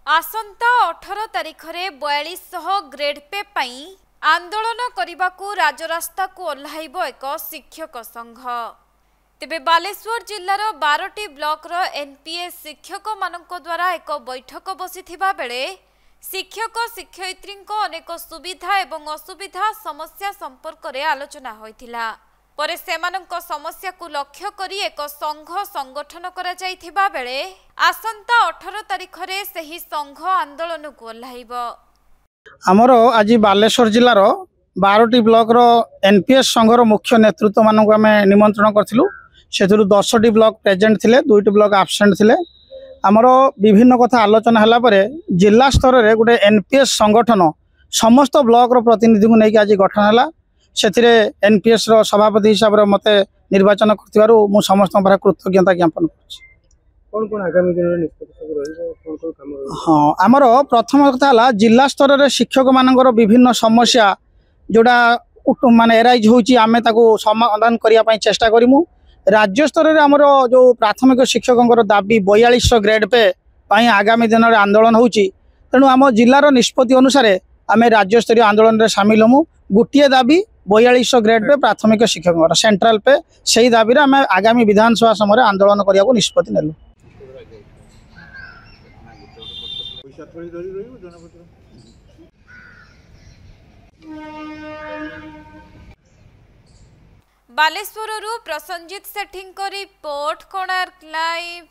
आसंता 18 तारिख में 4200 grade pay पाई आंदोलन करने को राजरास्ता को ओह्लाइब एक शिक्षक संघ। तेबे बालेश्वर जिलार 12टी ब्लॉक रो एनपीएस शिक्षक मानक द्वारा एक बैठक बसिथिबा बेले शिक्षक शिक्षयित्री अनेक सुविधा एवं असुविधा समस्या संपर्क में आलोचना होइथिला। परे सेमानंक समस्या को लक्ष्य करी एक संघ संगठन करा जाइथिबा बेले आसंता 18 तारिख रे सही संघ आंदोलन को ओह्लाइब। आमर आज बालेश्वर जिलार 12टी ब्लॉक रो एनपीएस संघर मुख्य नेतृत्व मानक आम निमंत्रण करथिलु। सेथुरु 10टी ब्लॉक प्रेजेंट थिले, 2टी ब्लॉक आब्सेंट थिले। आमर विभिन्न कथा आलोचना हला परे जिला स्तर रे गोटे एनपीएस संगठन समस्त ब्लॉक रो प्रतिनिधि को नेकी आज गठन हला। सेथिरे एनपीएस रो सभापति हिसाब रे मते निर्वाचन करथिबारु मु समस्त पर कृतज्ञता ज्ञापन करछि। कोन आगामी दिन रे निष्पत्ति सब रहिबो, कोन काम रहिबो? हाँ, आमर प्रथम कथा हला जिला स्तर रे शिक्षक मानकर विभिन्न समस्या जोड़ा माने एराइज होची आमे ताको समाधान करिया पई चेष्टा करिमु। राज्य स्तर रे आमर जो प्राथमिक शिक्षकंकर दाबी 4200 ग्रेड पे पई आगामी दिन रे आंदोलन होची। तेणु आम जिलार निष्पत्ति अनुसार आमे राज्य स्तरीय आंदोलन रे शामिल होमु। गोटे दाबी 4200 ग्रेड पे प्राथमिक शिक्षक सेंट्रल पे सही दाबी रे आमे आगामी विधानसभा समय आंदोलन करिया को निष्पत्ति नेलु। बालेश्वर प्रसंजित सेठी रिपोर्ट कोणार्क लाइव।